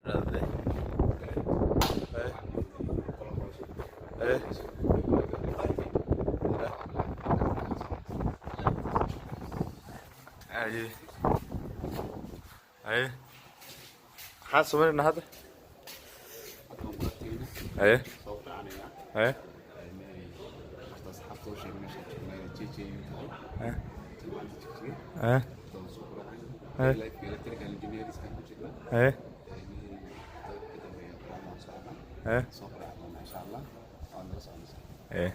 Grande. Eh. Ahí. Ahí. Maxaa sameynayna hadda? Ahí. Ahí. Eh. Eh. Eh. Eh. Eh.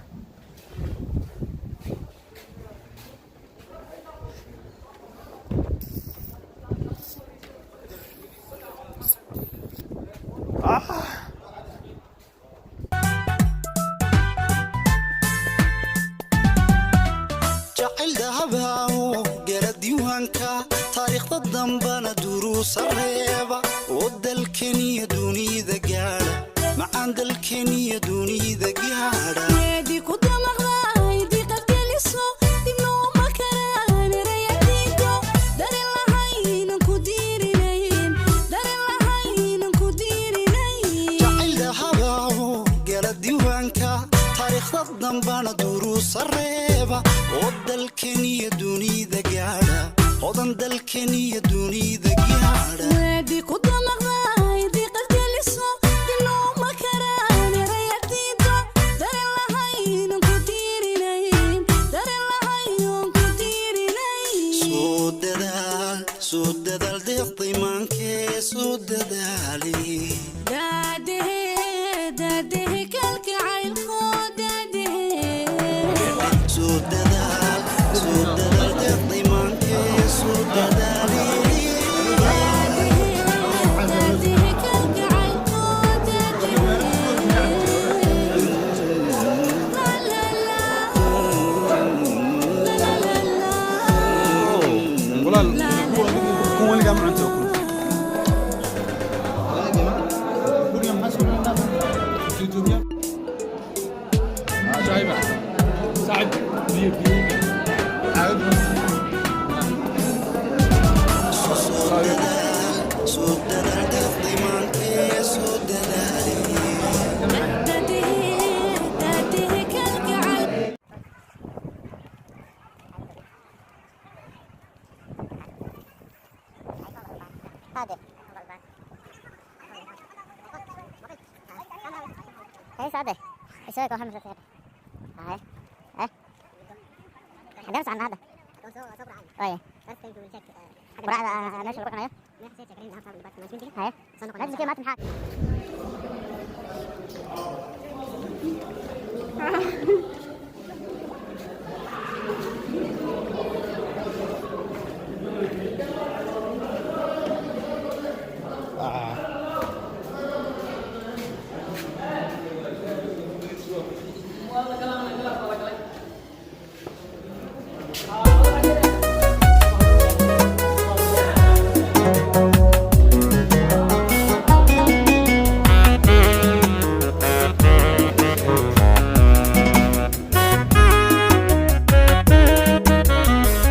jacayl dahabaawo gala diiwaanka taariikhda dambana duruusa reeba oo dalkeniya dunida gaadha macaan dalkeniya dunida gaadha jacayl dahabaawo gala diiwaanka taariikhda dambana duruusa reeba oo dalkeniya dunida gaadha odan dalkeniya dunida gaadha soo dadaal deeqday maankee soo dadaali soo dadaal deeqday maankee soo dadaali soo dadaal deeqday maankee soo dadaali ايه سعده ايش كم خمسة سعده هاي ايه حجمت عن هذا ايه براءة ماشي الرقم هاي لازم كده ما تمحك